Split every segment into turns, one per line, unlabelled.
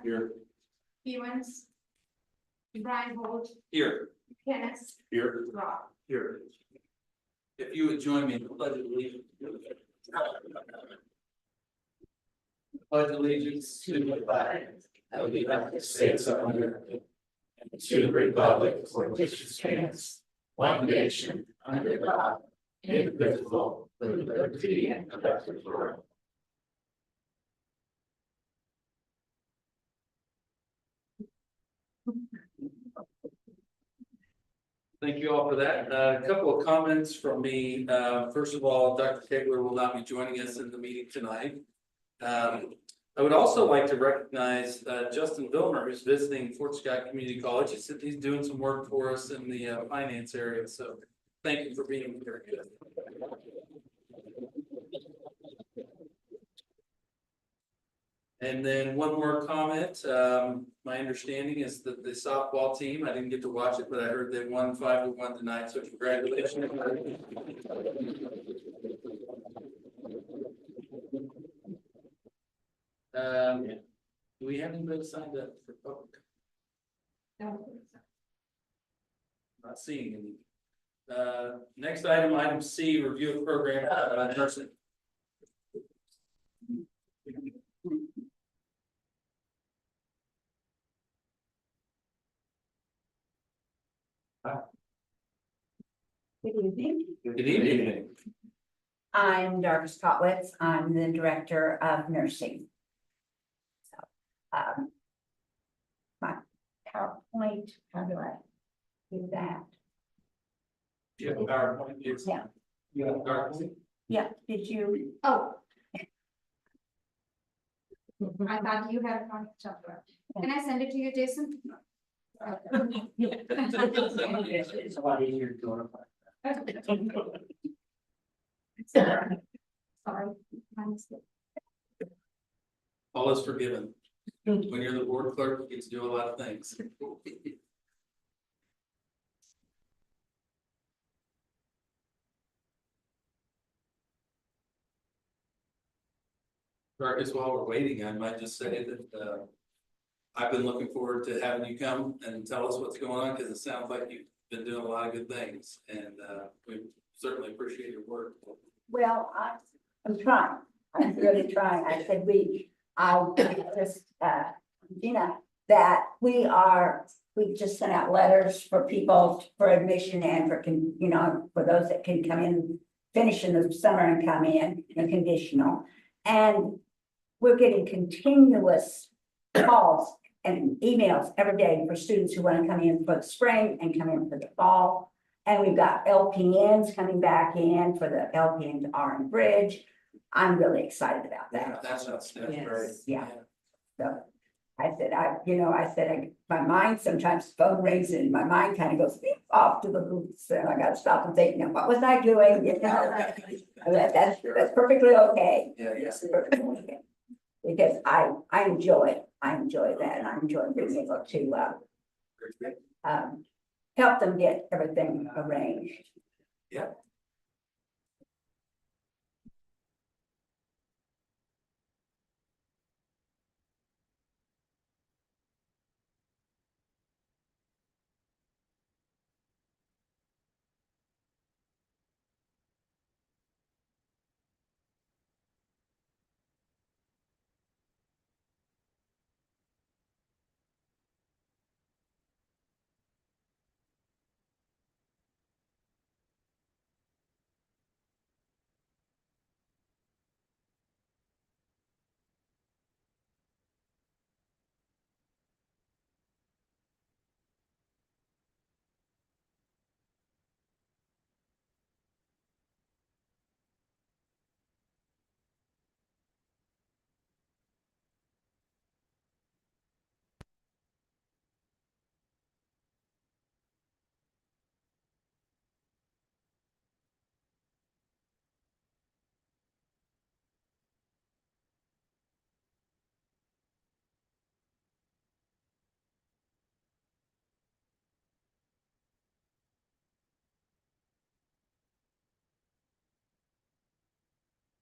Here.
Stevens. Brian Holt,
Here.
Kenneth,
Here.
Rob.
Here. If you would join me in the pledge of allegiance. Pledge allegiance to the flag of the United States of America, and to the republic for which it stands, one nation, under God, indivisible, with liberty and justice for all. Thank you all for that. A couple of comments from me. First of all, Dr. Taylor will not be joining us in the meeting tonight. I would also like to recognize Justin Vilmer, who's visiting Fort Scott Community College. He's doing some work for us in the finance area. So thank you for being here. And then one more comment. My understanding is that the softball team, I didn't get to watch it, but I heard they won 5-1 tonight. So congratulations. Do we have anybody signed up for public?
No.
Not seeing any. Next item C, review of program nursing.
Good evening.
Good evening.
I'm Dr. Skotwitz. I'm the Director of Nursing. So, my PowerPoint, how do I do that?
Do you have a PowerPoint?
Yeah.
You have a PowerPoint?
Yeah, did you?
Oh. I thought you had one chapter. Can I send it to you, Jason?
It's a lot easier to notify.
Sorry. My mistake.
All is forgiven. When you're the board clerk, you get to do a lot of things. Marcus, while we're waiting, I might just say that I've been looking forward to having you come and tell us what's going on, because it sounds like you've been doing a lot of good things, and we certainly appreciate your work.
Well, I'm trying. I'm really trying. I said I just, Gina, that we just sent out letters for people for admission and for, for those that can come in, finish in the summer and come in, conditional. And we're getting continuous calls and emails every day for students who want to come in for the spring and come in for the fall. And we've got LPNs coming back in for the LPN to RN Bridge. I'm really excited about that.
That's
Yes.
great.
Yeah. So I said, my mind sometimes phone rings and my mind kind of goes beep off to the roots, and I got to stop and think, now what was I doing? That's perfectly okay.
Yeah,
Yes, perfectly okay. Because I enjoy that, and I enjoy being able to help them get everything arranged.
Yeah.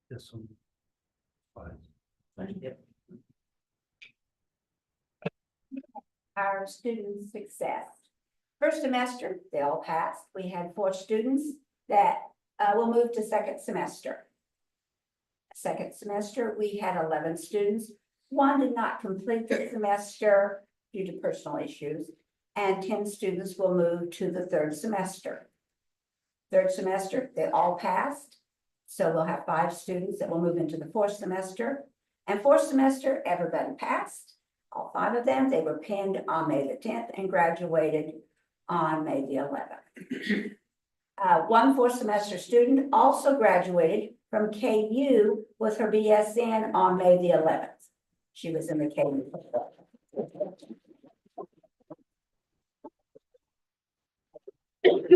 This one. Fine. Thank you.
our student success. First semester, they all passed. We had 4 students that will move to second semester. Second semester, we had 11 students. 1 did not complete the semester due to personal issues, and 10 students will move to the third semester. Third semester, they all passed. So we'll have 5 students that will move into the fourth semester. And fourth semester, everybody passed. All 5 of them, they were pinned on May the 10th and graduated on May the 11th. 1 fourth semester student also graduated from KU with her BSN on May the 11th. She was in the KU.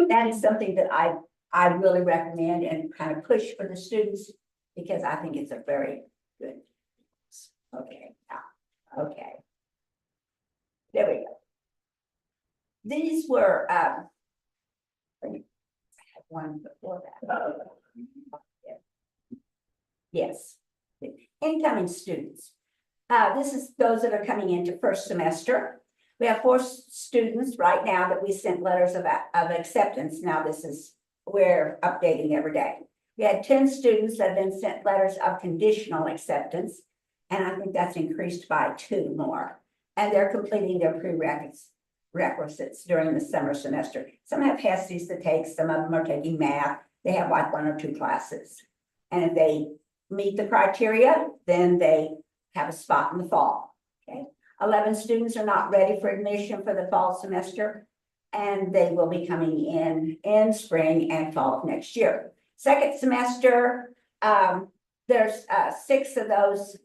That is something that I really recommend and kind of push for the students because I think it's a very good. Okay, okay. There we go. These were, I had one before that. Yes, incoming students. This is those that are coming into first semester. We have 4 students right now that we sent letters of acceptance. Now we're updating every day. We had 10 students that have been sent letters of conditional acceptance. And I think that's increased by 2 more. And they're completing their prerequisites during the summer semester. Some have HESTs to take, some of them are taking math. They have like 1 or 2 classes. And if they meet the criteria, then they have a spot in the fall, okay? 11 students are not ready for admission for the fall semester, and they will be coming in spring and fall of next year. Second semester, there's 6 of those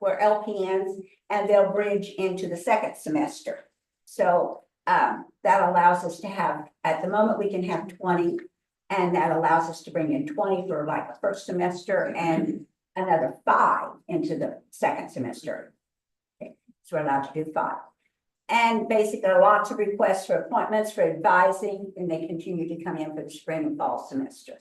were LPNs, and they'll bridge into the second semester. So that allows us to have, at the moment, we can have 20, and that allows us to bring in 20 for like the first semester and another 5 into the second semester. Okay. So we're allowed to do 5. And basically lots of requests for appointments for advising, and they continue to come in for the spring and fall semester.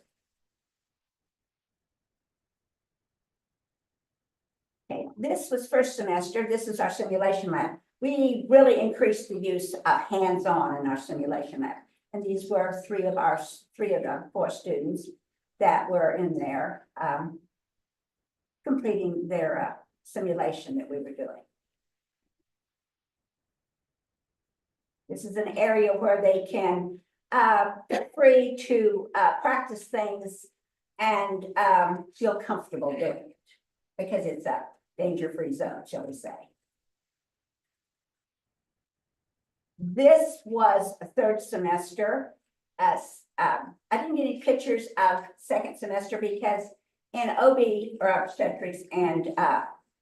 Okay, this was first semester. This is our simulation lab. We really increased the use of hands-on in our simulation lab. And these were 3 of the 4 students that were in there completing their simulation that we were doing. This is an area where they can feel free to practice things and feel comfortable doing it because it's a danger-free zone, shall we say. This was a third semester. I didn't get any pictures of second semester because in OB or obstetrics and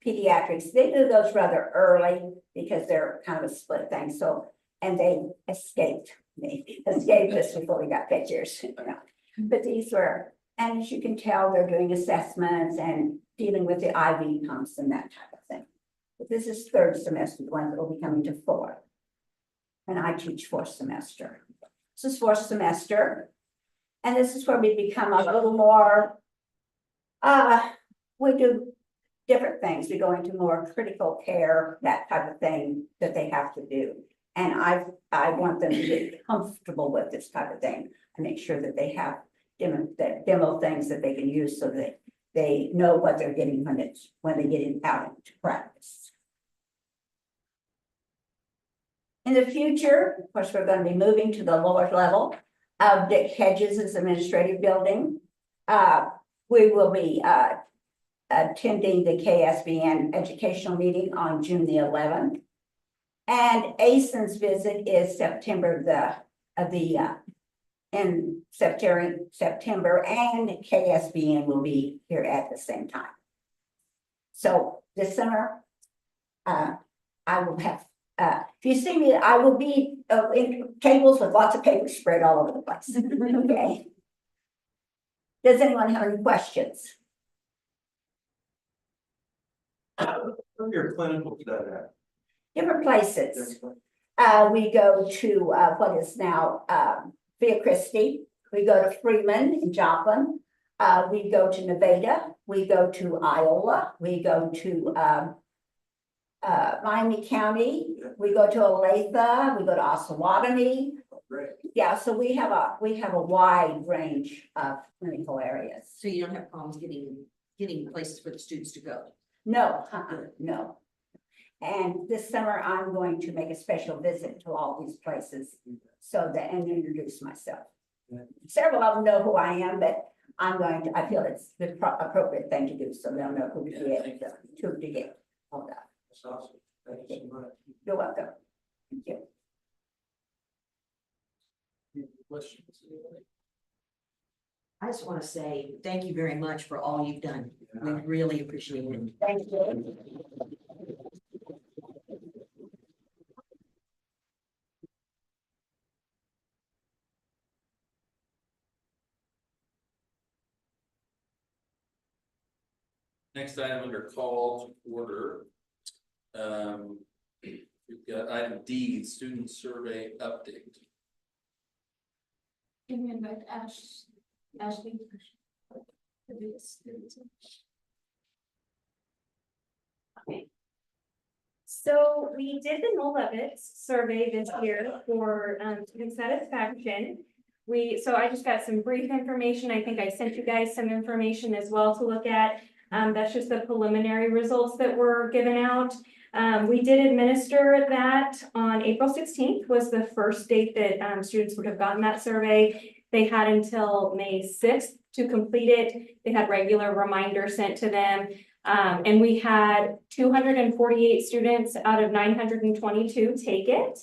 pediatrics, they do those rather early because they're kind of a split thing. So, and they escaped us before we got pictures. You know. But these were, and as you can tell, they're doing assessments and dealing with the IV pumps and that type of thing. But this is third semester, the ones that will be coming to 4th. And I teach 4th semester. This is 4th semester. And this is where we become a little more, we do different things. We go into more critical care, that type of thing that they have to do. And I want them to get comfortable with this type of thing. I make sure that they have demo things that they can use so that they know what they're getting when they get out into practice. In the future, of course, we're going to be moving to the lower level of Dick Hedges' administrative building. We will be attending the KSBN educational meeting on June the 11th. And ASIN's visit is in September, and KSBN will be here at the same time. So this summer, I will have, if you see me, I will be in tables with lots of paper spread all over the place. Okay. Does anyone have any questions?
Where your clinical done at?
Different places. We go to what is now Via Christi. We go to Freeman in Joplin. We go to Nevada. We go to Iowa. We go to Miami County, we go to Olathe, we go to Osawatomie.
Great.
Yeah, so we have a wide range of clinical areas.
So you don't have problems getting places for the students to go?
No, no. And this summer, I'm going to make a special visit to all these places and introduce myself.
Yeah.
Several of them know who I am, but I feel it's the appropriate thing to do, so they'll know who to get hold of.
That's awesome. Thank you so much.
You're welcome. Thank you.
Any questions? Anybody?
I just want to say thank you very much for all you've done. We really appreciate it.
Thank you.
Next item under call to order. We've got item D, student survey update.
Can you invite Ashley?
So we did the Null Levitz survey this year for student satisfaction. So I just got some brief information. I think I sent you guys some information as well to look at. That's just the preliminary results that were given out. We did administer that on April 16th was the first date that students would have gotten that survey. They had until May 6th to complete it. They had regular reminders sent to them. And we had 248 students out of 922 take it.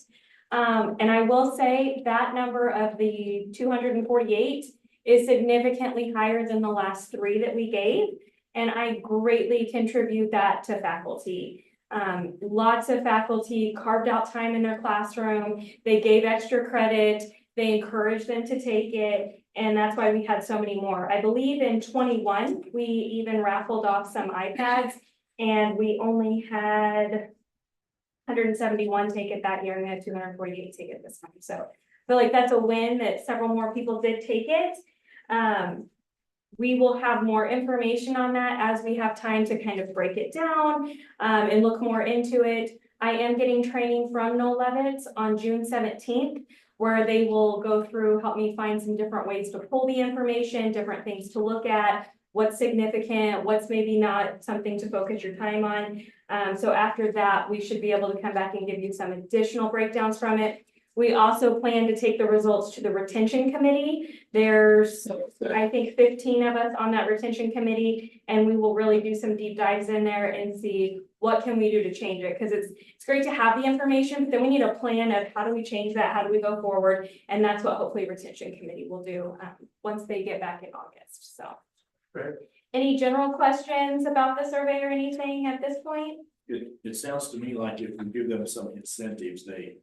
And I will say that number of the 248 is significantly higher than the last 3 that we gave. And I greatly contribute that to faculty. Lots of faculty carved out time in their classroom. They gave extra credit. They encouraged them to take it. And that's why we had so many more. I believe in 21, we even raffled off some iPads and we only had 171 take it that year and we had 248 take it this time. So I feel like that's a win that several more people did take it. We will have more information on that as we have time to kind of break it down and look more into it. I am getting training from Null Levitz on June 17th, where they will go through, help me find some different ways to pull the information, different things to look at, what's significant, what's maybe not something to focus your time on. So after that, we should be able to come back and give you some additional breakdowns from it. We also plan to take the results to the retention committee. There's, I think, 15 of us on that retention committee, and we will really do some deep dives in there and see what can we do to change it. Because it's great to have the information, but then we need a plan of how do we change that? How do we go forward? And that's what hopefully retention committee will do once they get back in August. So,
Great.
Any general questions about the survey or anything at this point?
It sounds to me like if we give them some incentives, they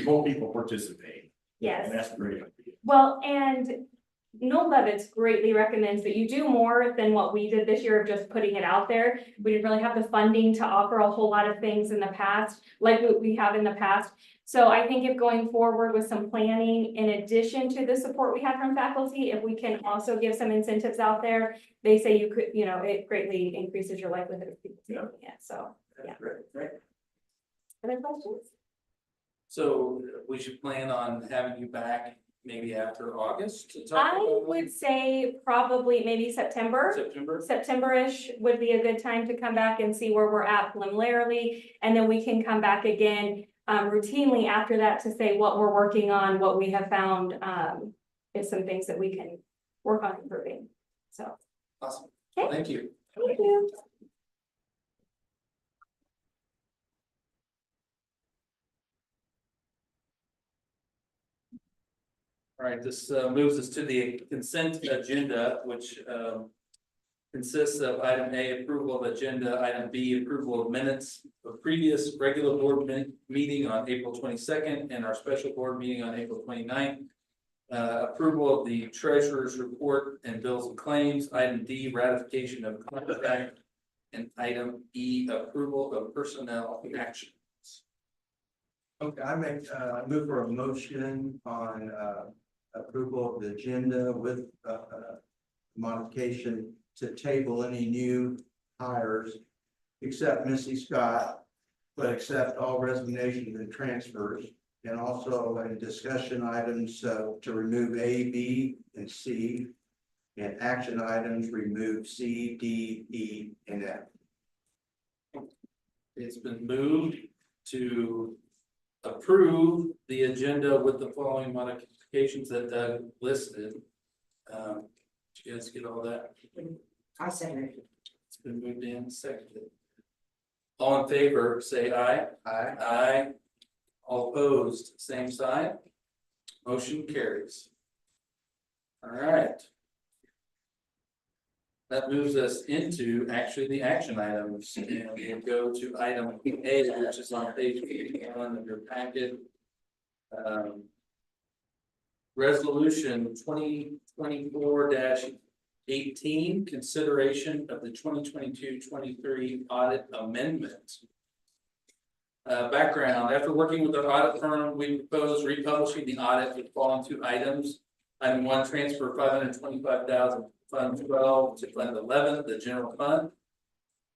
more people participate.
Yes.
And that's a great idea.
Well, and Null Levitz greatly recommends that you do more than what we did this year of just putting it out there. We didn't really have the funding to offer a whole lot of things in the past, like what we have in the past. So I think if going forward with some planning, in addition to the support we have from faculty, if we can also give some incentives out there, they say you could, it greatly increases your likelihood of people taking it. So, yeah.
Great.
Other questions?
So we should plan on having you back maybe after August to talk
I
about
would say probably maybe September.
September.
September-ish would be a good time to come back and see where we're at preliminarily. And then we can come back again routinely after that to say what we're working on, what we have found is some things that we can work on improving. So.
Awesome.
Okay.
Thank you.
Thank you.
All right, this moves us to the consent agenda, which consists of item A, approval of agenda, item B, approval of minutes of previous regular board meeting on April 22nd and our special board meeting on April 29th. Approval of the treasurer's report and bills and claims. Item D, ratification of contract. And item E, approval of personnel actions.
Okay, I move for a motion on approval of the agenda with modification to table any new hires accept Missy Scott, but accept all resignations and transfers. And also in discussion items, to remove A, B, and C. And action items, remove C, D, E, and F.
It's been moved to approve the agenda with the following modifications that Doug listed. Did you guys get all that?
I second it.
It's been moved and seconded. All in favor, say aye.
Aye.
Aye. All opposed, same sign. Motion carries. All right. That moves us into actually the action items, and we'll go to item A, which is on page 81 of your packet. Resolution 2024-18, consideration of the 2022-23 audit amendment. Background, after working with our audit firm, we proposed republishing the audit with the following two items. Item 1, transfer $525,000 Fund 12 to Fund 11, the general fund.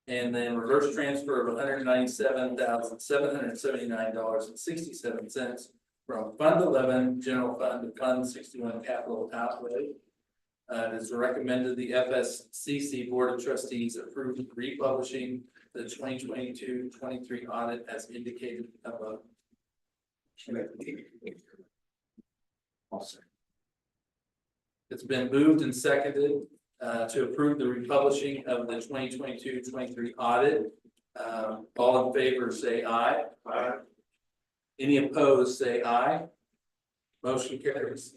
And then reverse transfer of $197,779.67 from Fund 11, general fund to Fund 61, capital outlay. It is recommended the Fscc Board of Trustees approve republishing the 2022-23 audit as indicated above. It's been moved and seconded to approve the republishing of the 2022-23 audit. All in favor, say aye. Aye. Any opposed, say aye. Motion carries.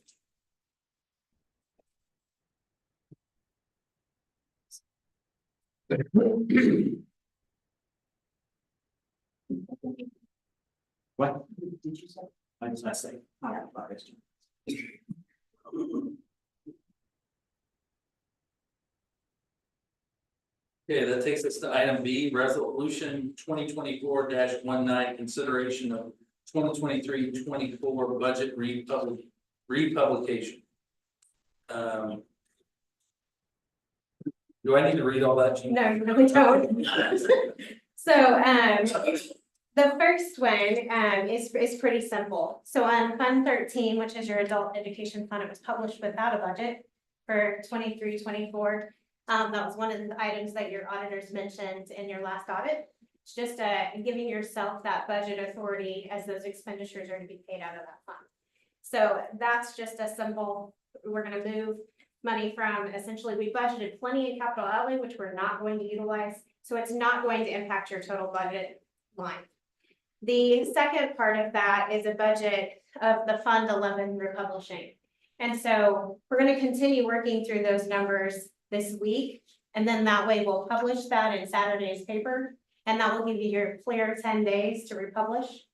What?
Did you say?
I say.
Okay, that takes us to item B, resolution 2024-19, consideration of 2023-24 budget republication. Do I need to read all that, Jean?
No, you really don't. So, the first one, is pretty simple. So on Fund 13, which is your adult education fund, it was published without a budget for 23-24. That was one of the items that your auditors mentioned in your last audit. It's just, giving yourself that budget authority as those expenditures are to be paid out of that fund. So that's just a simple, we're gonna move money from, essentially, we budgeted plenty in capital outlay, which we're not going to utilize. So it's not going to impact your total budget line. The second part of that is a budget of the Fund 11 republishing. And so we're going to continue working through those numbers this week. And then that way we'll publish that in Saturday's paper. And that will give you your clear 10 days to republish.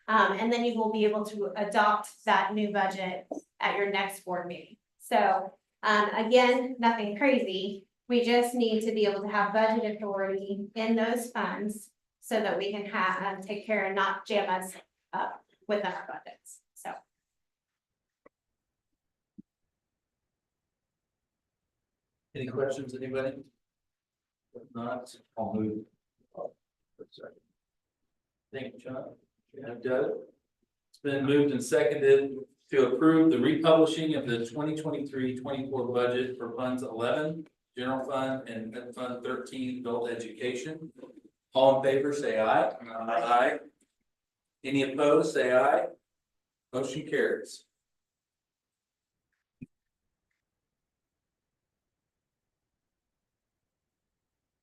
And then you will be able to adopt that new budget at your next board meeting. So again, nothing crazy. We just need to be able to have budget authority in those funds so that we can have take care and not jam us up within our budgets. So.
Any questions, anybody? If not,
I'll move.
sorry. Thank you, John. Doug? It's been moved and seconded to approve the republishing of the 2023-24 budget for funds 11, general fund, and fund 13, adult education. All in favor, say aye. Aye. Any opposed, say aye. Motion carries.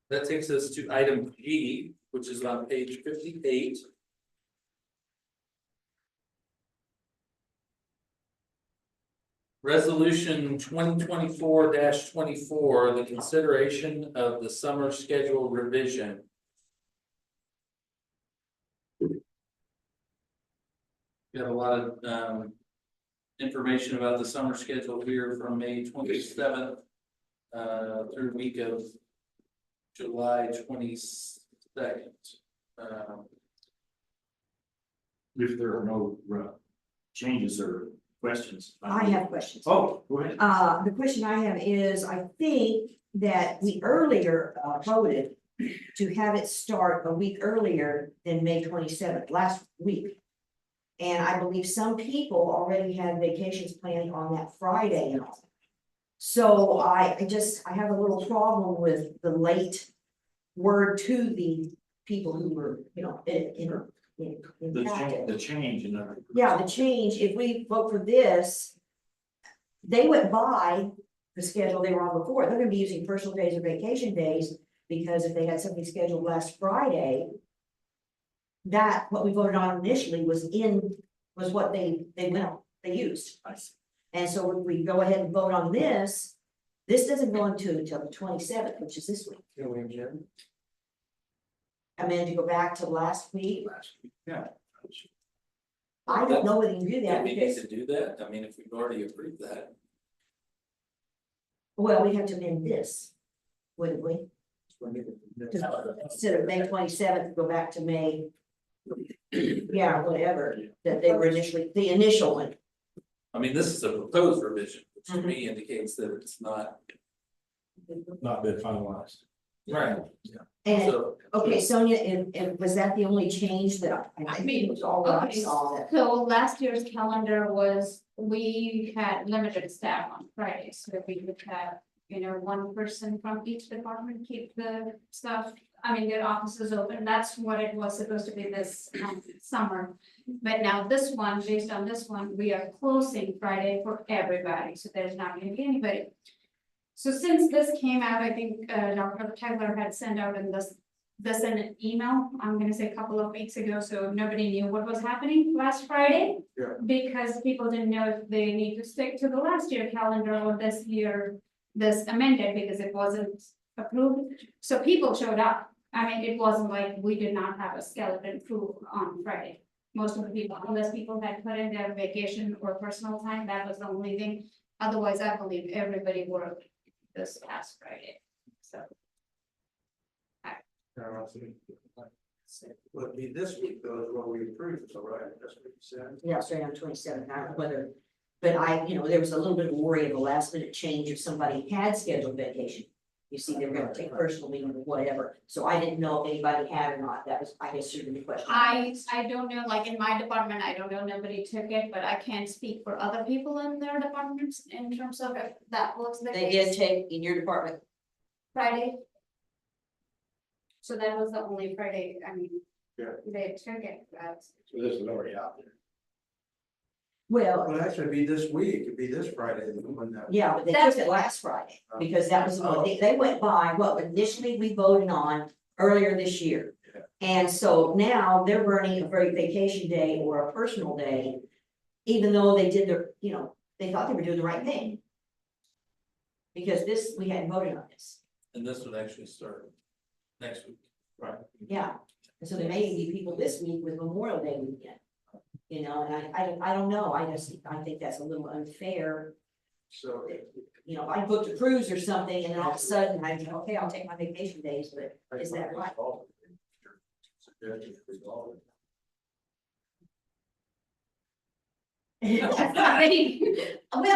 That takes us to item G, which is on page 58. Resolution 2024-24, the consideration of the summer schedule revision. Got a lot of information about the summer schedule here from May 27th through week of July 22nd.
If there are no changes or questions.
I have questions.
Oh, go ahead.
The question I have is, I think that we earlier voted to have it start a week earlier than May 27th, last week. And I believe some people already had vacations planned on that Friday and all. So I have a little problem with the late word to the people who were, impacted.
The change in our.
Yeah, the change, if we vote for this, they went by the schedule they were on before. They're gonna be using personal days or vacation days, because if they had something scheduled last Friday, that, what we voted on initially was what they used. And so if we go ahead and vote on this doesn't go until the 27th, which is this week.
Can we adjourn?
I mean, to go back to last week,
Yeah.
I don't know whether you can do
Do
that
we need
because,
to do that? I mean, if we've already approved that.
well, we have to amend this, wouldn't we? Instead of May 27th, go back to May. Yeah, whatever, that they were initially, the initial one.
I mean, this is a proposed revision, which to
Mhm.
me indicates that it's not.
Not been finalized.
Right.
And,
So,
okay, Sonia, and was that the only change that I think it was all that I
Okay,
saw that?
So last year's calendar was, we had limited staff on Fridays, so we would have, one person from each department keep the stuff. I mean, their offices open, that's what it was supposed to be this summer. But now this one, based on this one, we are closing Friday for everybody, so there's not gonna be anybody. So since this came out, I think Dr. Taylor had sent out in this in an email, I'm gonna say a couple of weeks ago, so nobody knew what was happening last Friday.
Yeah.
Because people didn't know if they need to stick to the last year calendar or this year, this amended, because it wasn't approved. So people showed up. I mean, it wasn't like we did not have a skeleton crew on Friday. Most of the people, unless people had put in their vacation or personal time, that was the only thing. Otherwise, I believe everybody worked this past Friday, so.
Well, it'd be this week though, is what we approved, so right, that's what you said.
Yeah, straight on 27th, I don't know whether, but there was a little bit of worry of a last minute change if somebody had scheduled vacation. You see, they were gonna take personal leave or whatever, so I didn't know if anybody had or not, that was, I guess, should be the question.
I don't know, like in my department, I don't know, nobody took it, but I can't speak for other people in their departments in terms of if that was the
They did
case.
take in your department,
Friday. So that was the only Friday, I mean.
Yeah.
They took it, but.
So this is already out there.
well,
Well, actually, it'd be this week, it'd be this Friday, when that.
yeah, but they took it last Friday, because that was, they went by what initially we voted on earlier this year.
Yeah.
And so now they're burning a very vacation day or a personal day, even though they did their, they thought they were doing the right thing. Because we hadn't voted on this,
and this would actually start next week.
Right.
yeah, and so there may be people this week with Memorial Day weekend. And I don't know, I think that's a little unfair.
So.
If I booked a cruise or something and then all of a sudden I think, okay, I'll take my vacation days, but is that right? Well,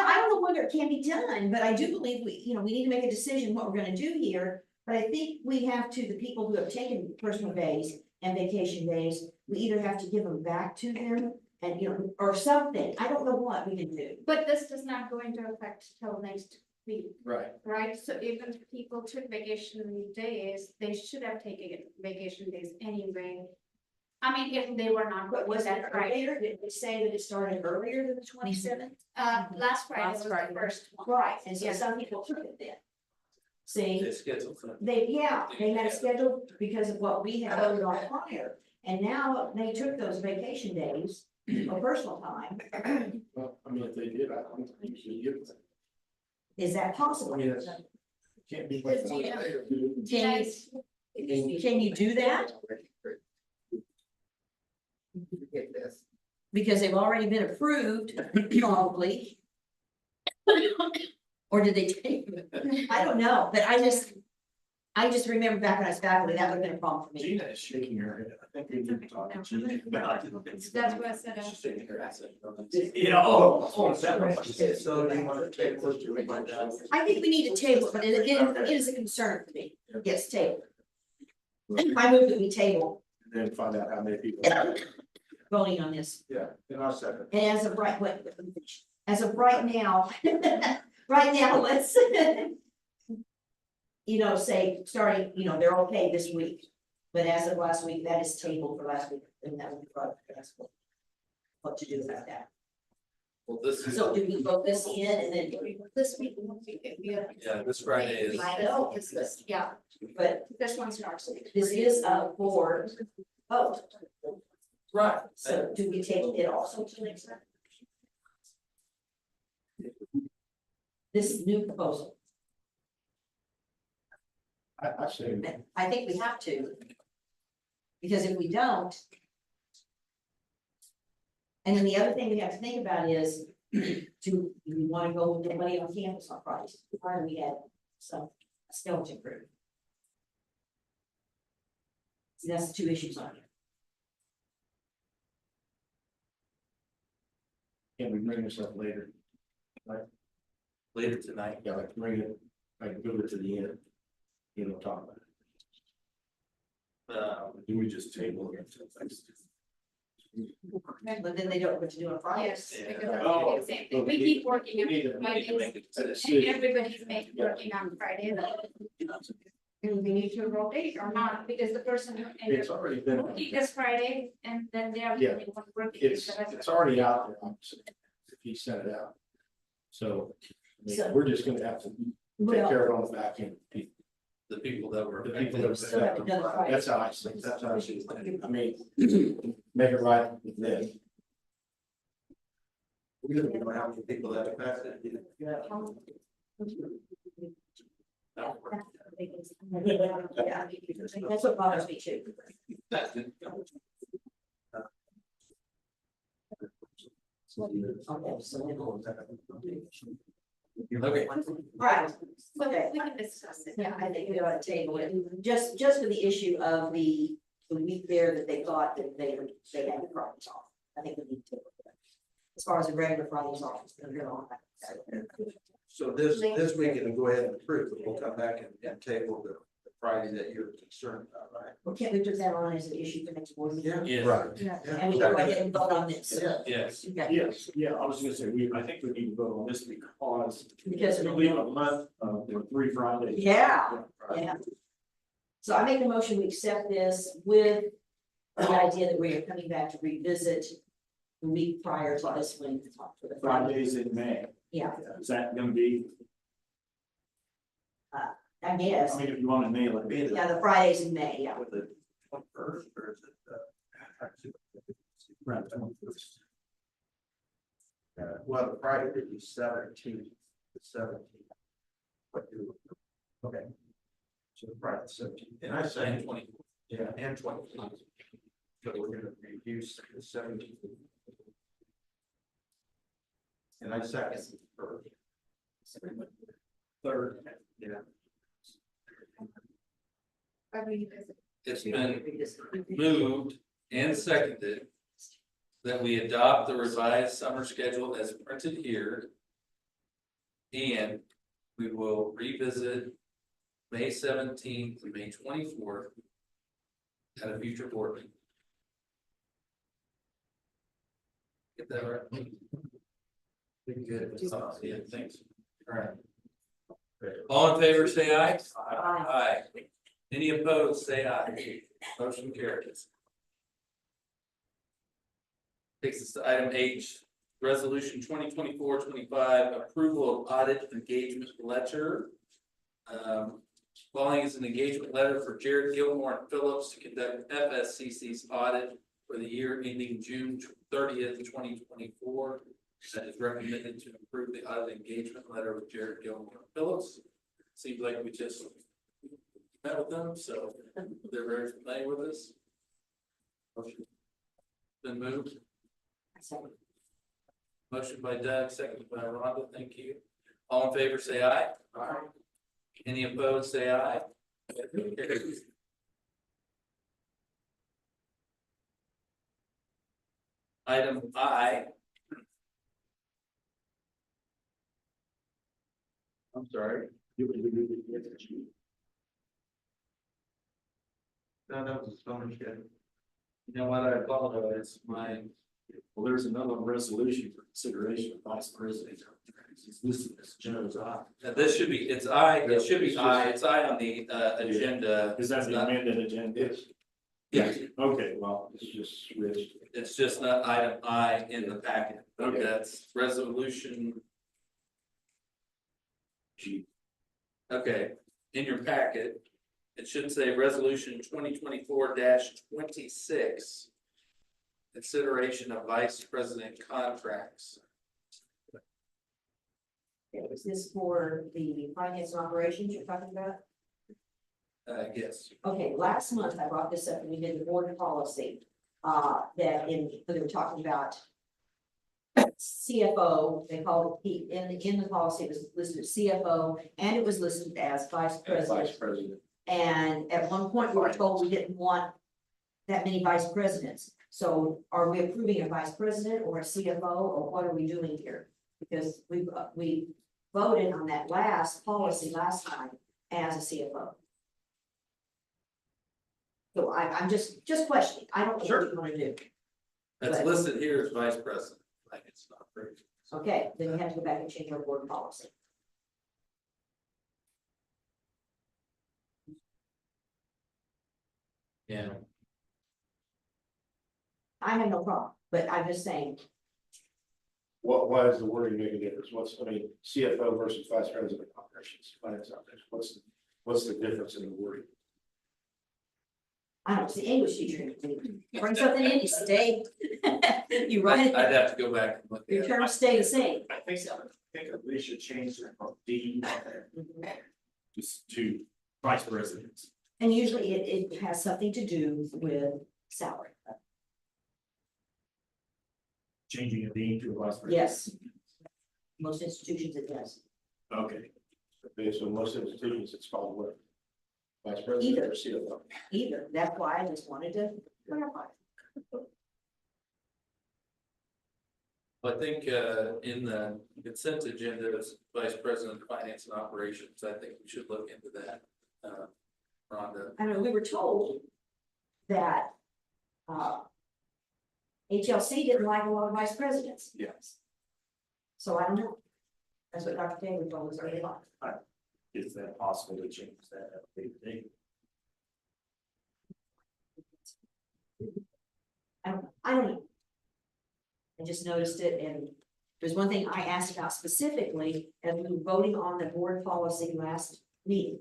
I don't know whether it can be done, but I do believe we need to make a decision what we're gonna do here. But I think we have to, the people who have taken personal days and vacation days, we either have to give them back to them and, or something. I don't know what we can do.
But this does not go into effect till next week,
Right.
right? So even if people took vacation days, they should have taken vacation days anyway. I mean, if they were not.
But was
that
that
Friday?
earlier? Did they say that it started earlier than the 27th?
Last Friday
Last
was the
Friday.
first one.
Right, and so
Yeah.
some people took it then. See?
It's scheduled for.
They had it scheduled because of what we had voted on prior, and now they took those vacation days or personal time.
Well, I mean, if they did, I don't think you should give them.
Is that possible?
Yes. Can't be.
Can you do that? Because they've already been approved, probably. Or did they take? I don't know, but I just remember back when I was faculty, that would have been a problem for me.
Gina is shaking her head. I think we need to talk to Gina about it.
That's what I said.
She's shaking her ass.
Yeah, is that right?
So do you want to take this to?
I think we need to table it, but it is a concern for me. Yes, table. I move that we table
and then find out how many people.
voting on this.
Yeah, and I'll second.
And as of right, wait, let me finish. As of right now, right now, let's. Say, starting, they're okay this week, but as of last week, that is tabled for last week, and that would be brought up next week. What to do about that?
Well, this is,
So do we vote this in and then,
This week, won't be good.
yeah, this Friday is,
I know,
It's this, yeah,
but
this one starts.
this is a board vote,
right,
so do we take it also to next time? This new proposal,
I say,
I think we have to. Because if we don't. And then the other thing we have to think about is, do we want to go with anybody on campus on Fridays? Or we had some skeleton crew. See, that's the two issues on here.
can we bring this up later?
later tonight.
Yeah, like bring it, like move it to the end. Talk about it. Do we just table it until next?
But then they don't know what to do on Fridays.
Yes, because
Oh,
it's the same thing. We keep working
We
on
need to
Fridays,
make a
and
decision.
everybody's working on Friday. And we need to rotate or not, because the person who
It's already been,
working this Friday, and then they are
Yeah.
really one working.
it's already out there, obviously, if he sent it out. So,
So-
we're just gonna have to take
Well,
care of it on the back end.
The people that were.
The people that were
still haven't done it Friday.
That's how I see it, that's how I see it. I mean, make it right with this.
We don't know how many people that affects it.
Yeah, that's what bothers me too. Okay, so
Okay,
right,
So
okay.
we can discuss it.
Yeah, I think we ought to table it, just for the issue of the week there that they thought that they had the Fridays off. I think we need to. As far as the regular Fridays off, it's gonna go on.
So this week, it'll go ahead and approve, it. We'll come back and table the Friday that you're concerned about, right?
Well, can't we put that on as an issue for next board meeting?
yes,
Right.
And we can go ahead and vote on this.
yes.
Okay.
Yes, yeah, I was gonna say, I think we need to vote on this because.
Because of the-
we leave a month, there were 3 Fridays.
Yeah. Yeah. So I make a motion, we accept this with the idea that we are coming back to revisit the week prior to this one. For the
Fridays in May.
Yeah,
Is that gonna be,
I guess.
I mean, if you wanna nail it.
Yeah, the Fridays in May, yeah.
With the 21st, or is it?
Right.
Well, the Friday would be 17th, the 17th. What do? Okay. So Friday, the 17th, and I say
And 20.
yeah, and 20th. So we're gonna reduce the 17th. And I second for third, yeah.
It's been moved and seconded that we adopt the revised summer schedule as printed here. And we will revisit May 17th and May 24th at a future board meeting. Get that right?
Pretty good.
Yeah, thanks. All right. All in favor, say aye. Aye. Any opposed, say aye. Motion carries. Takes us to item H, resolution 2024-25, approval of audit engagement letter. Following is an engagement letter for Jared Gilmore and Phillips to conduct FSCC's audit for the year ending June 30th, 2024. That is recommended to approve the audit engagement letter with Jared Gilmore and Phillips. Seems like we just met with them, so they're very familiar with this. Motion been moved. Motion by Doug, seconded by Rhonda, thank you. All in favor, say aye. Aye. Any opposed, say aye. Item I. I'm sorry.
No, that was a summer schedule.
You know what, I apologize,
Well, there's another resolution for consideration of vice president. It's listed as Joe's eye.
this should be, it's it should be it's on the, agenda.
Is that the
Not-
amended agenda?
Yes.
Yeah,
Okay, well, it's just switched.
it's just not item I in the packet.
Okay.
That's resolution,
Gee,
okay, in your packet. It should say resolution 2024-26. Consideration of vice president contracts.
Is this for the finance and operations you're talking about?
Yes,
Okay, last month I brought this up and we did the board policy, that they were talking about CFO, they called it, in the policy, it was listed as CFO, and it was listed as vice
as
president.
vice president.
And at one point, we were told we didn't want that many vice presidents. So are we approving a vice president or a CFO, or what are we doing here? Because we voted on that last policy last time as a CFO. So I'm just questioning, I don't know what you wanna do.
that's
But-
listed here as vice president, like it's not approved.
Okay, then we have to go back and change our board policy.
Yeah.
I have no problem, but I'm just saying,
Why does the wording make a difference? CFO versus vice president of operations, finance operations, what's the difference in the wording?
I don't see English teacher, bring something in, you stay. You write it,
I'd have to go back and look at
your
it.
terms stay the same.
I think we should change that from D to vice presidents.
And usually it has something to do with salary.
Changing a dean to a vice president.
Yes. Most institutions it does.
Okay. Okay, so most institutions, it's called what? Vice president or CFO?
Either, that's why I just wanted to clarify.
I think, in the consent agenda, it's vice president of finance and operations, I think we should look into that. Rhonda,
I know, we were told that, HLC didn't like a lot of vice presidents.
Yes.
So I don't know. That's what Dr. Taylor told us earlier on.
Is that possible to change that at a later date?
I don't know. I just noticed it, and there's one thing I asked about specifically as we were voting on the board policy last meeting.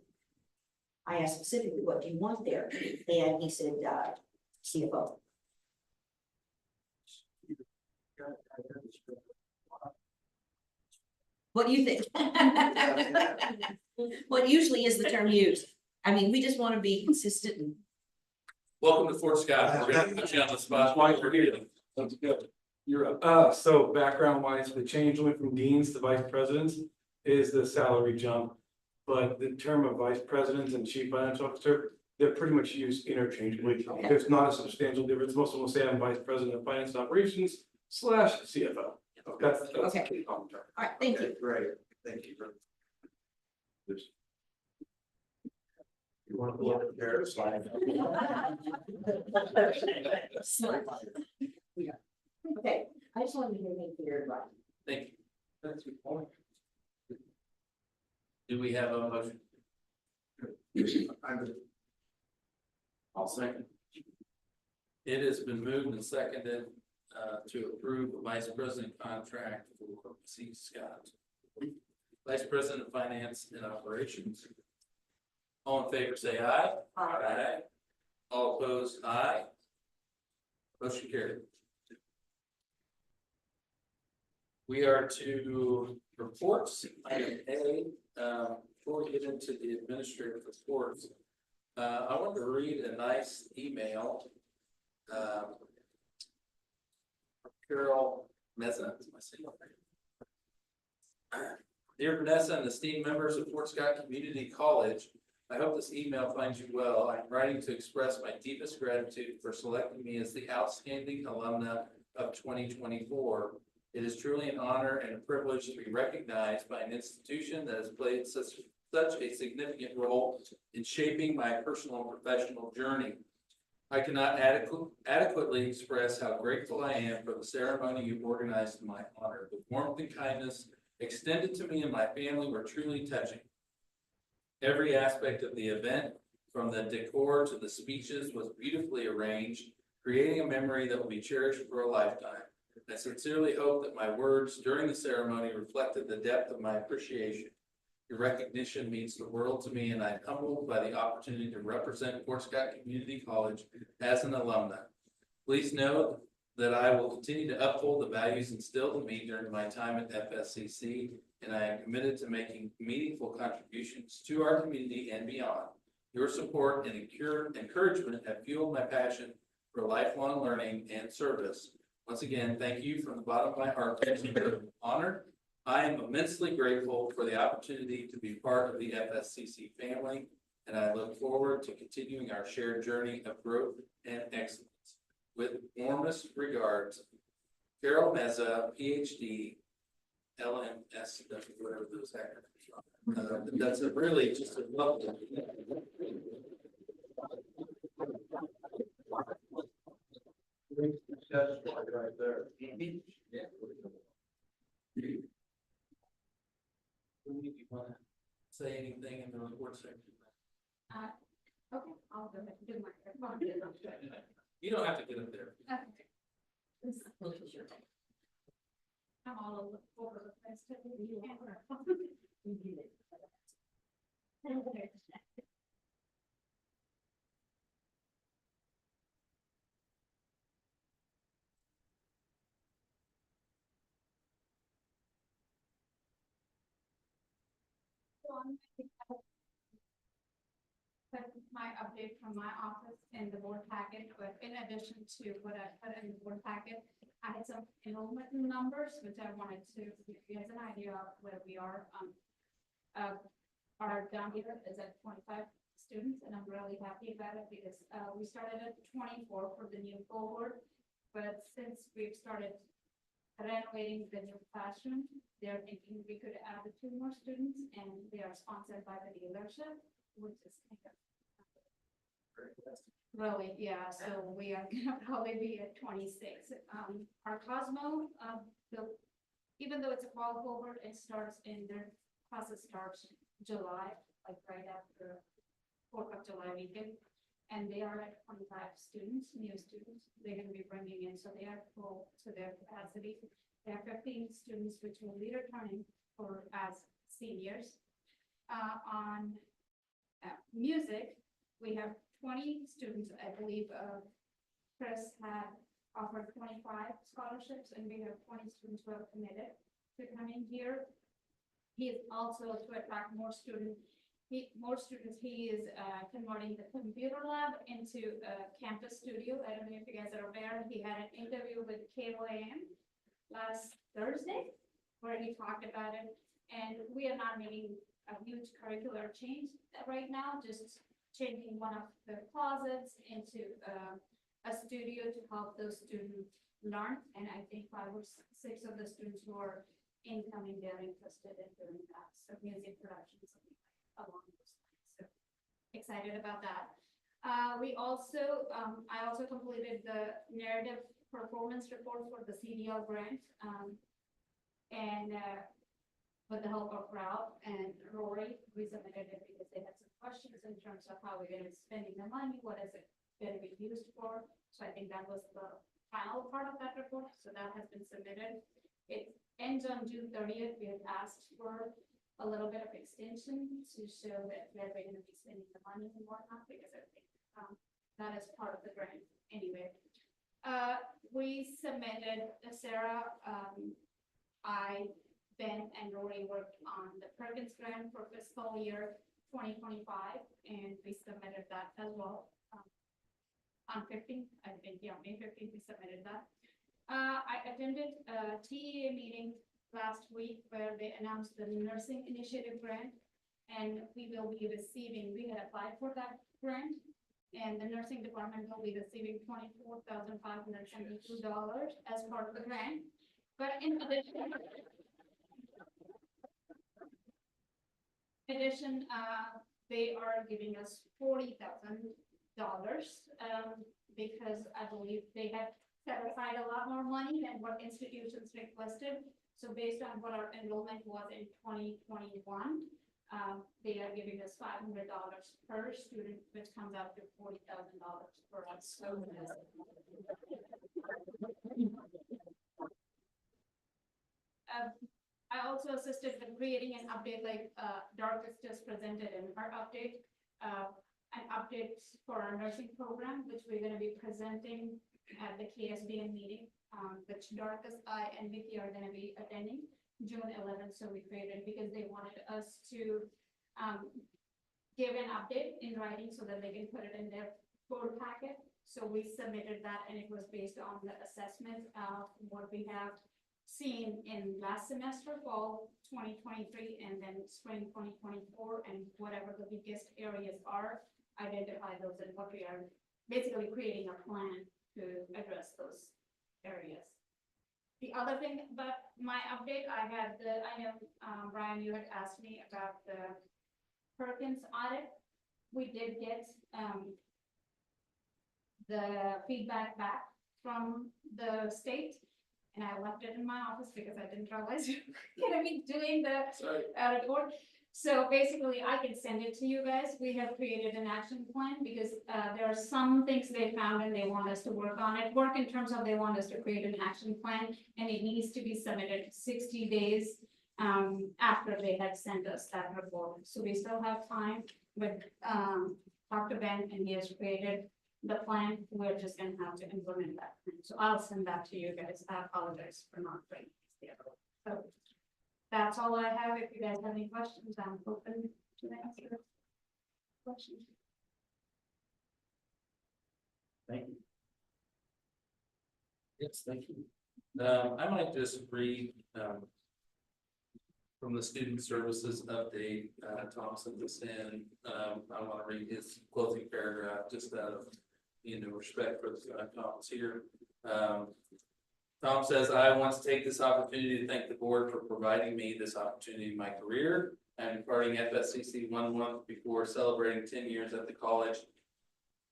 I asked specifically, what do you want there? And he said, CFO. What do you think? What usually is the term used? I mean, we just want to be consistent and
welcome to Fort Scott, we're gonna put you on the spot.
That's good.
You're up. So background wise, the change went from deans to vice presidents is the salary jump. But the term of vice president and chief financial officer, they're pretty much used interchangeably. There's not a substantial difference. Most of them will say I'm vice president of finance and operations / CFO. That's
Okay.
the common term.
all right, thank you.
Okay, great, thank you.
You want to look there, slide.
Okay, I just wanted to make clear, right?
Thank you. That's your point. Do we have a motion?
I'll second.
It has been moved and seconded, to approve the vice president contract for C. Scott. Vice President of Finance and Operations. All in favor, say aye. Aye. All opposed, aye. Motion carried. We are to reports, item A, before we get into the administrative reports. I want to read a nice email. Carol Meza, am I saying that right? Dear Vanessa and esteemed members of Fort Scott Community College, I hope this email finds you well. I'm writing to express my deepest gratitude for selecting me as the outstanding alumna of 2024. It is truly an honor and a privilege to be recognized by an institution that has played such a significant role in shaping my personal and professional journey. I cannot adequately express how grateful I am for the ceremony you organized in my honor. The warmth and kindness extended to me and my family were truly touching. Every aspect of the event, from the decor to the speeches, was beautifully arranged, creating a memory that will be cherished for a lifetime. I sincerely hope that my words during the ceremony reflected the depth of my appreciation. Your recognition means the world to me, and I'm humbled by the opportunity to represent Fort Scott Community College as an alumna. Please know that I will continue to uphold the values instilled in me during my time at FSCC, and I am committed to making meaningful contributions to our community and beyond. Your support and encouragement have fueled my passion for lifelong learning and service. Once again, thank you from the bottom of my heart. Honor. I am immensely grateful for the opportunity to be part of the FSCC family, and I look forward to continuing our shared journey of growth and excellence. With warmest regards, Carol Meza, PhD, LMS, whatever those acronyms are. That's a really just a lovely.
Right there.
Yeah. Do you want to say anything in the report section?
Okay, I'll go ahead and do my.
You don't have to get up there.
Okay. I'm all over the place. That's my update from my office in the board packet, but in addition to what I put in the board packet, I had some enrollment numbers, which I wanted to give you guys an idea of where we are. Our down here is at 25 students, and I'm really happy about it because we started at 24 for the new cohort, but since we've started renovating the new classroom, they're thinking we could add 2 more students, and they are sponsored by the dealership, which is kind of really, yeah, so we are gonna probably be at 26. Our Cosmo, even though it's a fall cohort, it starts in their classes starts July, like right after 4th of July weekend. And they are at 25 students, new students, they're gonna be bringing in, so they are full to their capacity. There are 15 students which will be returning for as seniors. On music, we have 20 students, I believe, Chris had offered 25 scholarships, and we have 20 students who are committed to coming here. He is also to attract more students. He is converting the computer lab into a campus studio. I don't know if you guys are aware. He had an interview with KOAM last Thursday where he talked about it. And we are not making a huge curricular change right now, just changing one of the closets into a studio to help those students learn. And I think 5 or 6 of the students who are incoming, they're interested in doing that. So music production, something along those lines. So excited about that. I also completed the narrative performance report for the CDL grant. And with the help of Ralph and Rory, we submitted it because they had some questions in terms of how we're going to be spending the money, what is it going to be used for. So I think that was the final part of that report. So that has been submitted. It ends on June 30th. We have asked for a little bit of extension to show that we're going to be spending the money and whatnot, because I think that is part of the grant anyway. We submitted Sarah, Ben and Rory worked on the Perkins grant for fiscal year 2025, and we submitted that as well. On 15th, I think, yeah, May 15th, we submitted that. I attended a TEA meeting last week where they announced the nursing initiative grant, and we will be receiving, we had applied for that grant, and the nursing department will be receiving $24,572 as part of the grant. But in addition, they are giving us $40,000 because I believe they had set aside a lot more money than what institutions requested. So based on what our enrollment was in 2021, they are giving us $500 per student, which comes out to $40,000 for us. So I also assisted with creating an update like Dorcas just presented in her update. An update for our nursing program, which we're going to be presenting at the KSBN meeting, which Dorcas, I, and Vicky are going to be attending June 11th. So we created because they wanted us to give an update in writing so that they can put it in their board packet. So we submitted that, and it was based on the assessment of what we have seen in last semester, fall 2023, and then spring 2024, and whatever the biggest areas are, identify those, and what we are basically creating a plan to address those areas. The other thing about my update, I know, Brian, you had asked me about the Perkins audit. We did get the feedback back from the state, and I left it in my office because I didn't realize you were gonna be doing the report. So basically, I can send it to you guys. We have created an action plan because there are some things they found and they want us to work on it. Work in terms of they want us to create an action plan, and it needs to be submitted 60 days after they had sent us that report. So we still have time with Dr. Ben, and he has created the plan. We're just gonna have to implement that. So I'll send that to you guys. I apologize for not bringing this together. So that's all I have. If you guys have any questions, I'm open to answer questions.
Thank you. Yes, thank you. I might just read from the student services update, Thompson was in. I want to read his closing paragraph just out of respect for the Thomas here. Tom says, I want to take this opportunity to thank the board for providing me this opportunity in my career. I'm departing FSCC 1 month before celebrating 10 years at the college.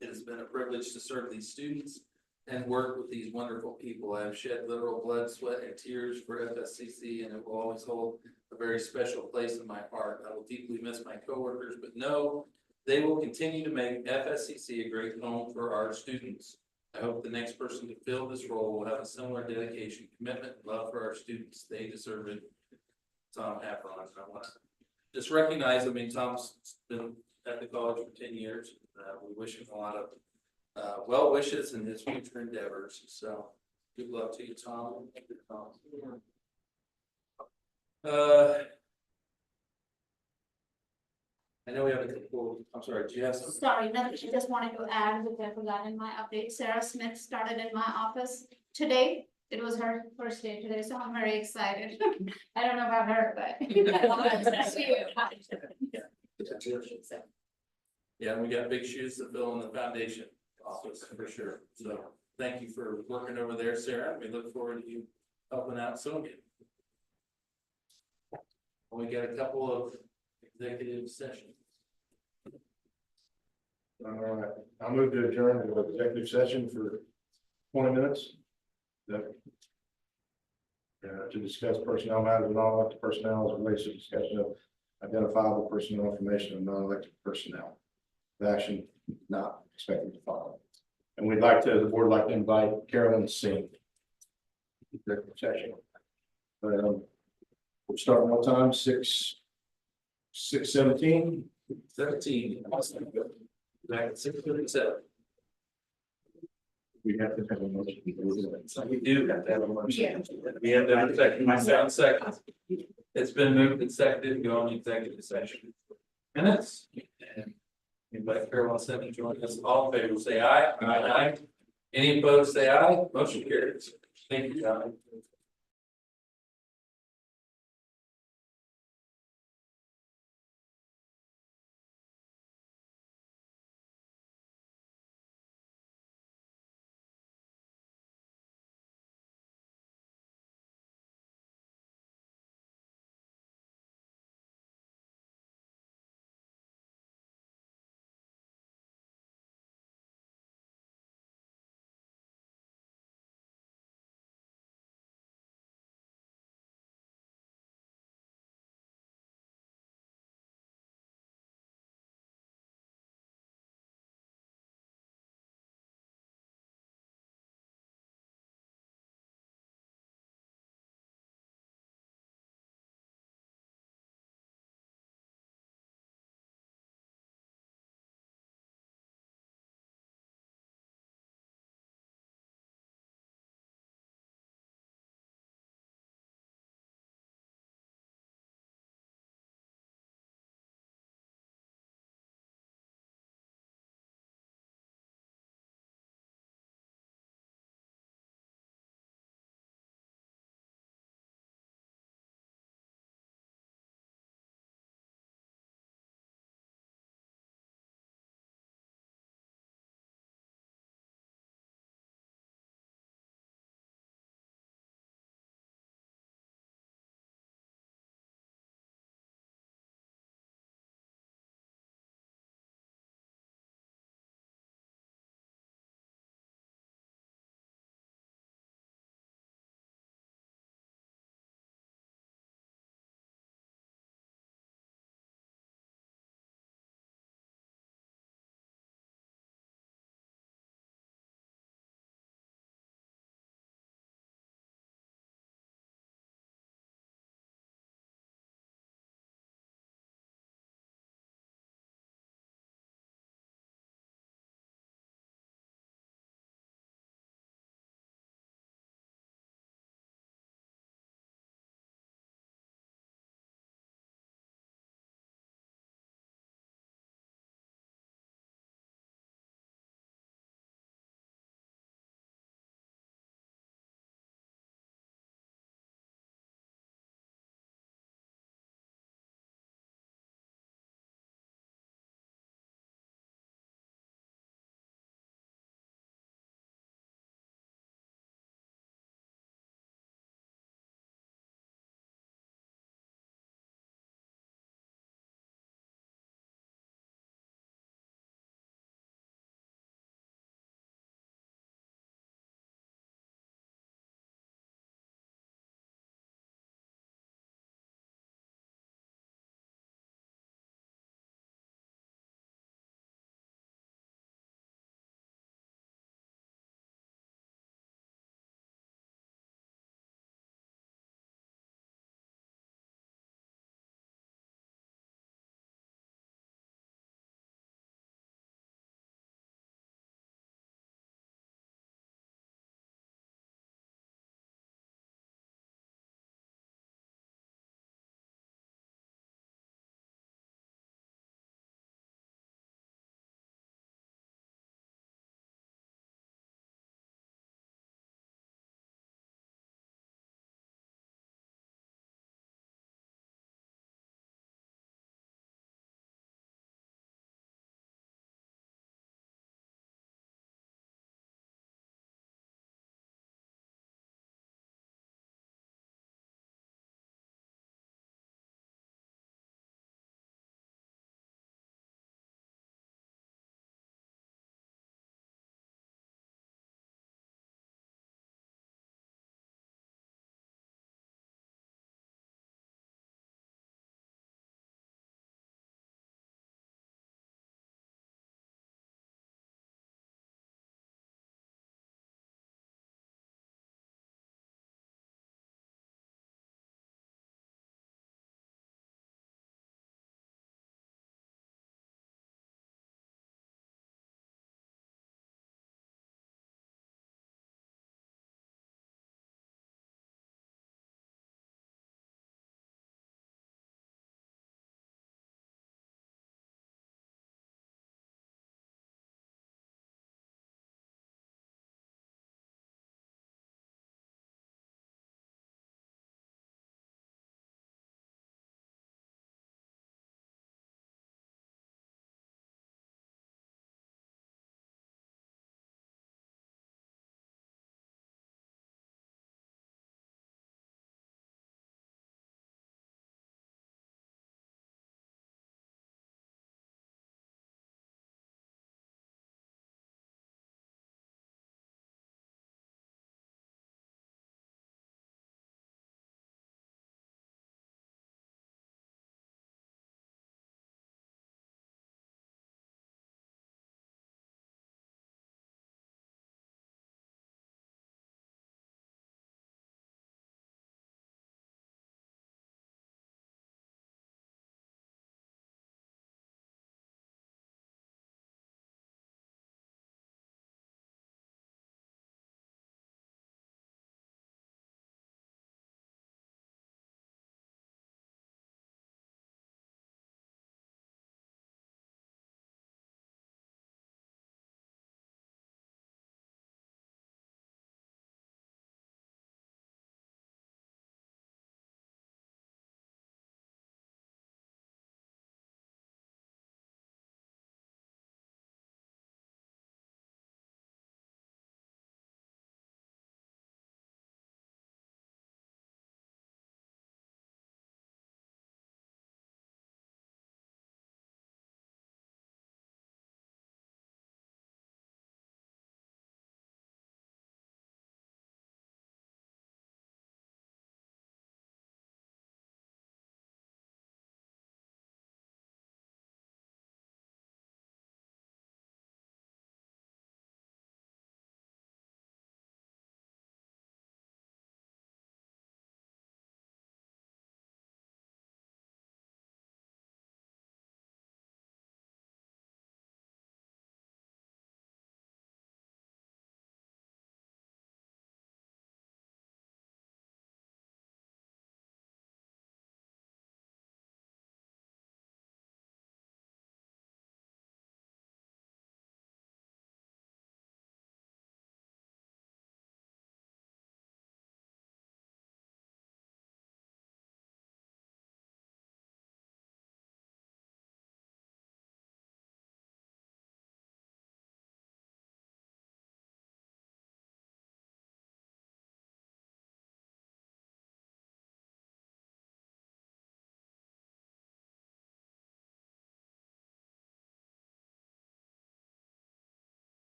It has been a privilege to serve these students and work with these wonderful people. I have shed literal blood, sweat, and tears for FSCC, and it will always hold a very special place in my heart. I will deeply miss my coworkers, but know they will continue to make FSCC a great home for our students. I hope the next person to fill this role will have a similar dedication, commitment, and love for our students. They deserve it. Tom Hafron. I want to just recognize, Tom's been at the college for 10 years. We wish him a lot of well wishes in his future endeavors. So good luck to you, Tom. I know we have a couple, I'm sorry, do you have some?
Sorry, nothing. I just wanted to add with that in my update. Sarah Smith started in my office today. It was her first day today, so I'm very excited. I don't know about her, but.
Yeah, we got big shoes to fill in the foundation office for sure. So thank you for working over there, Sarah. We look forward to you helping out soon. We got a couple of executive sessions.
All right, I'll move to adjourn to executive session for 20 minutes. To discuss personnel matters and non-elected personnel as relates to discussion of identifiable personnel information of non-elected personnel. The action not expected to follow. And the board would like to invite Carolyn Singh. Executive session. We'll start one time, 6:17.
17. Back at 6:37.
We have to have a motion.
So we do have to have a motion. We have to have a second. My second. It's been moved and seconded to go on executive session. Minutes. Invite Carolyn Singh to join us. All in favor, say aye. Aye. Any opposed, say aye. Motion carries. Thank you, John.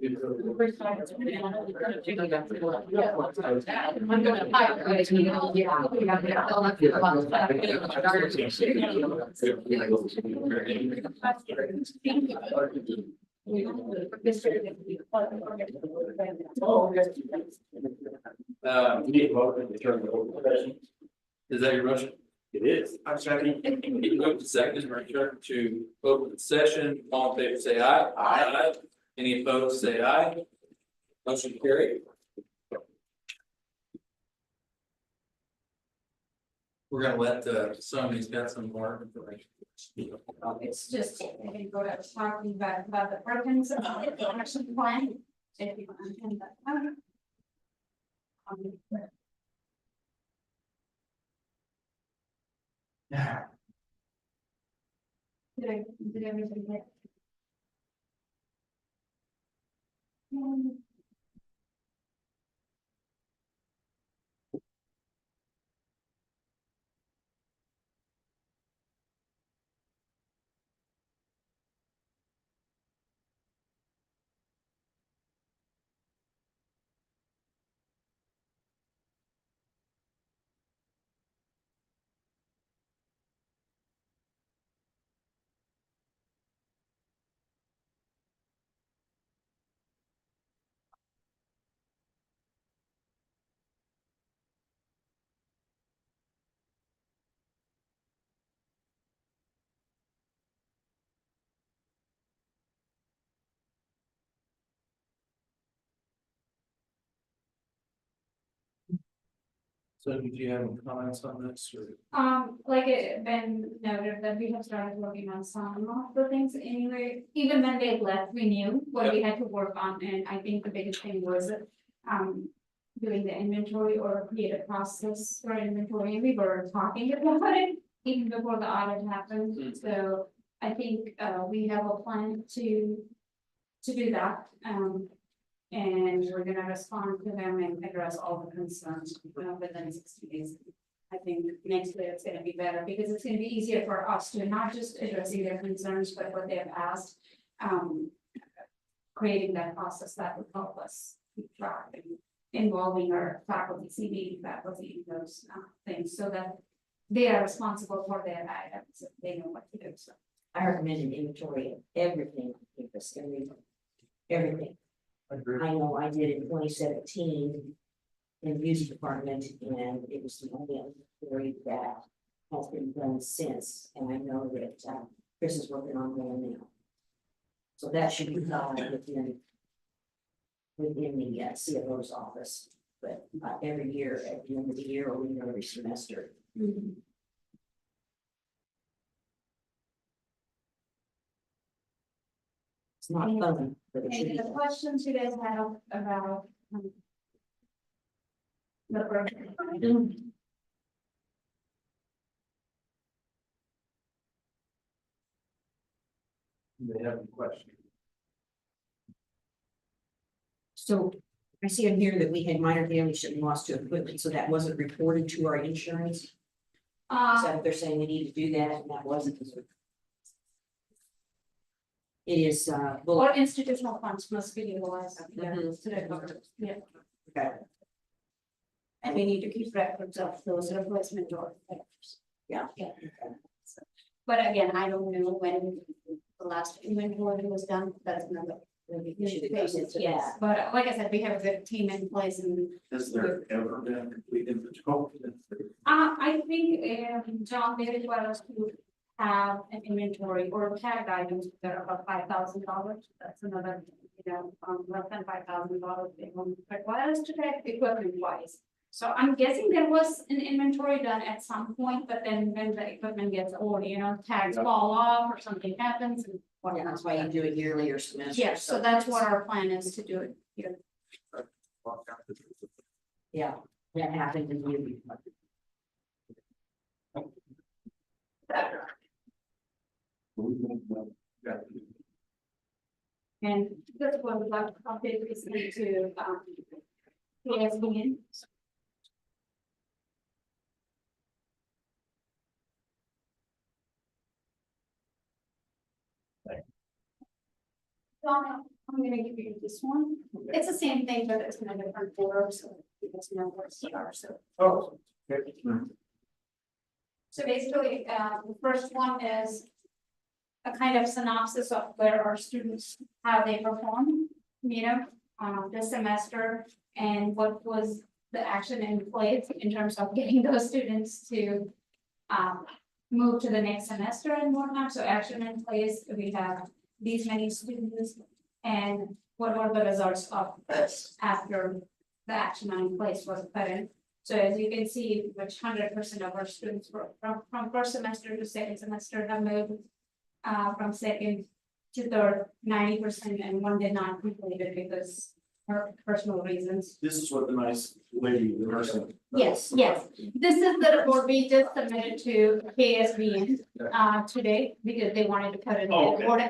We need a motion to turn the open session. Is that your motion? It is. I'm second. Move to second, return to open session. All in favor, say aye. Aye. Any opposed, say aye. Motion carried. We're gonna let Sony's got some more information.
It's just, I think what I was talking about the Perkins action plan. If you understand that. Did everything get?
So did you have any comments on this or?
Like it been noted that we have started working on some of the things anyway, even when they left, we knew what we had to work on, and I think the biggest thing was. Doing the inventory or create a process for inventory, and we were talking about it even before the audit happened, so. I think, we have a plan to do that, and we're gonna respond to them and address all the concerns within 60 days. I think next year it's gonna be better because it's gonna be easier for us to not just addressing their concerns, but what they have asked. Creating that process that would help us keep track and involving our faculty, CD faculty, in those things, so that they are responsible for their items, if they know what to do, so.
I recommend an inventory of everything, everything. I know I did in 2017 in the music department, and it was the only inventory that has been done since, and I know that Chris is working on one now. So that should be done within the CFO's office, but every year, at the end of the year, or even every semester. It's not fun, but it should
And
be
the
done.
questions you guys have about. The program.
They have a question.
So I see in here that we had minor damage and loss to equipment, so that wasn't reported to our insurance. Is that what they're saying we need to do that, and that wasn't? It is,
Or institutional funds must be utilized.
Mhm.
To the government, yeah.
okay,
And we need to keep records of those replacement or.
yeah.
So, but again, I don't know when the last inventory was done, that's another.
We should address it to
Yes,
that.
but like I said, we have a good team in place and.
Has there ever been a complete inventory?
I think, John, they require us to have an inventory or tag items that are about $5,000. That's another, less than $5,000, they won't require us to tag equipment wise. So I'm guessing there was an inventory done at some point, but then when the equipment gets old, tags fall off or something happens and.
Yeah, that's why you do it yearly or semester.
Yeah, so that's what our plan is to do it here.
Yeah, that happened in you.
And this one, we'd like to update recently to, PSBN. Donna, I'm gonna give you this one. It's the same thing, but it's in a different form, so it's no words here, so.
Oh.
So basically, the first one is a kind of synopsis of where our students, how they perform, this semester, and what was the action in place in terms of getting those students to move to the next semester and whatnot. So action in place, we have these many students, and what were the results of this after the action in place was put in. So as you can see, which 100% of our students were from first semester to second semester have moved from second to third, 90%, and one did not complete it because for personal reasons.
This is what the nice lady, the person.
Yes, yes. This is the report we just submitted to KSB today because they wanted to put it in
Oh, okay.
the board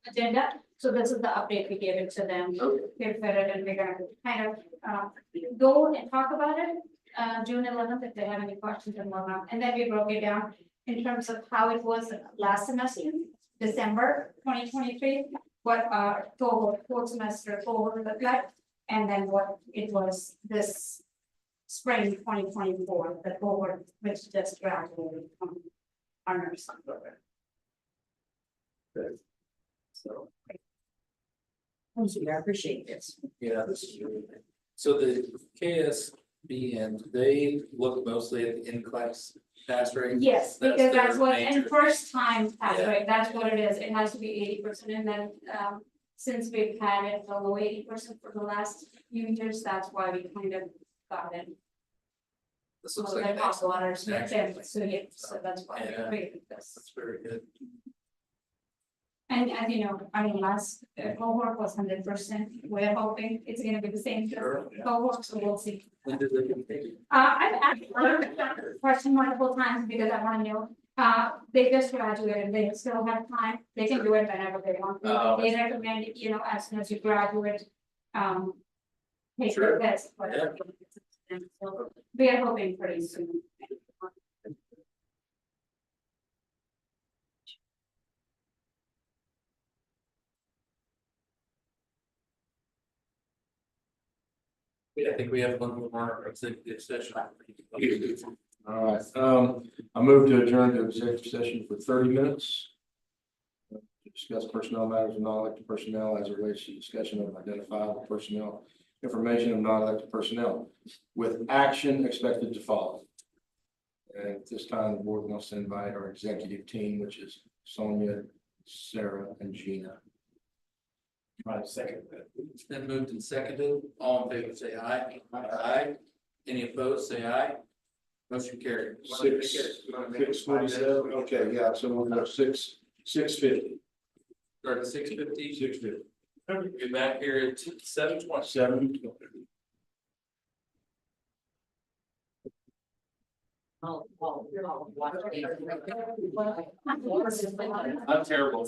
agenda. So this is the update we gave it to them. They put it and we're gonna kind of go and talk about it. June 11th, if they have any questions and whatnot, and then we broke it down in terms of how it was last semester, December 2023, what our cohort, fourth semester cohort looked like, and then what it was this spring 2024, the cohort which just graduated from our nursing program. So.
I appreciate this.
Yeah, this is really. So the KSB and they look mostly at the in-class pass rate.
Yes, because
their
that's what,
major-
and first time pass
Yeah.
rate, that's what it is, it has to be 80%, and then, since we've had it below 80% for the last few years, that's why we kind of got it.
This looks
So
like.
that
an
costs a lot of
excellent
expense,
action.
so yeah, so that's why we
Yeah.
created this.
That's very good.
And as you know, I mean, last cohort was 100%, we're hoping it's gonna be the same
Sure, yeah.
cohort, so we'll see.
When did they take it?
I've asked the question multiple times because I wanna know, they just graduated, they still have time, they can do it whenever they want.
Oh,
They recommend, as soon as you graduate, take the
Sure.
test.
Yeah.
So we are hoping pretty soon.
Yeah, I think we have one more executive session.
All right, I move to adjourn to executive session for 30 minutes. To discuss personnel matters of non-elected personnel as it relates to discussion of identifiable personnel, information of non-elected personnel with action expected to follow. And at this time, the board wants to invite our executive team, which is Sonia, Sarah, and Gina.
My second.
It's been moved and seconded, all in favor, say aye. Aye. Any opposed, say aye. Motion carried.
6:27, okay, yeah, so we'll go 6:50.
Start at 6:50.
6:50.
Be back here at 7:20.
7:20.
I'm terrible.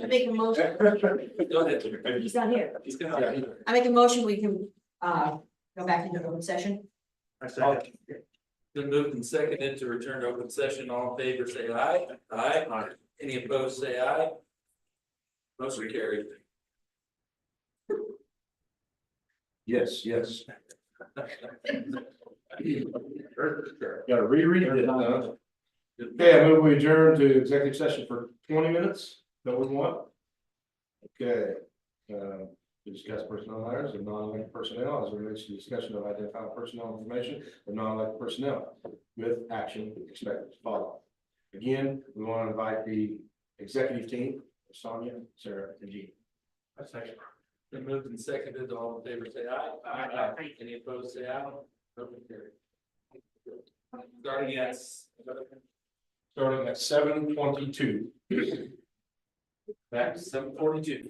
I make a motion,
Go ahead.
he's not here.
He's gonna.
I make a motion, we can, go back into open session.
I second.
Been moved and seconded to return to open session. All in favor, say aye. Aye. Any opposed, say aye. Motion carried.
Yes, yes. Gotta reread it, huh? Okay, I move we adjourn to executive session for 20 minutes, that we want. Okay, to discuss personnel matters of non-elected personnel as it relates to discussion of identified personnel information of non-elected personnel with action expected to follow. Again, we want to invite the executive team, Sonia, Sarah, and Jean.
Been moved and seconded. All in favor, say aye. Aye. Any opposed, say aye. Motion carried.
Starting at 7:22.
Back to 7:42.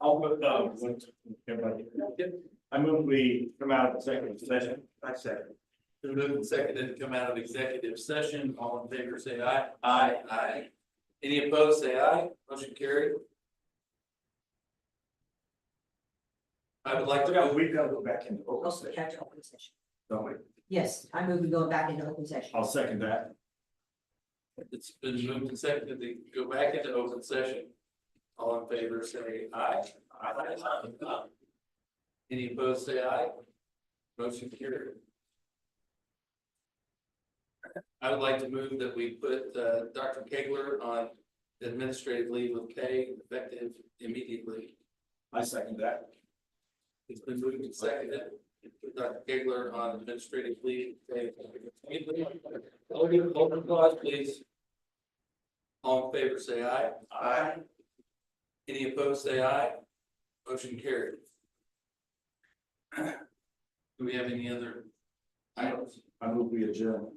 I'll put, I move we come out of executive session.
I second.
Been moved and seconded to come out of executive session. All in favor, say aye.
Aye.
Aye. Any opposed, say aye. Motion carried. I would like to move.
We've got to go back into open
Also,
session,
back to open session.
don't we?
Yes, I move we go back into open session.
I'll second that.
It's been moved and seconded to go back into open session. All in favor, say aye. Aye. Any opposed, say aye. Motion carried. I would like to move that we put Dr. Kegler on administrative leave with pay effective immediately.
I second that.
It's been moved and seconded. Put Dr. Kegler on administrative leave. Pay effective immediately. Open clause, please. All in favor, say aye.
Aye.
Any opposed, say aye. Motion carried. Do we have any other items?
I move we adjourn.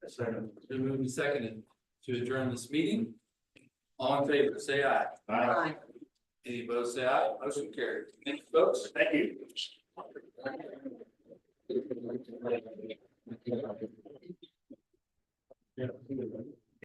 I second.
It's been moved and seconded to adjourn this meeting. All in favor, say aye.
Aye.
Any opposed, say aye. Motion carried. Thank you, folks.
Thank you.
Yeah.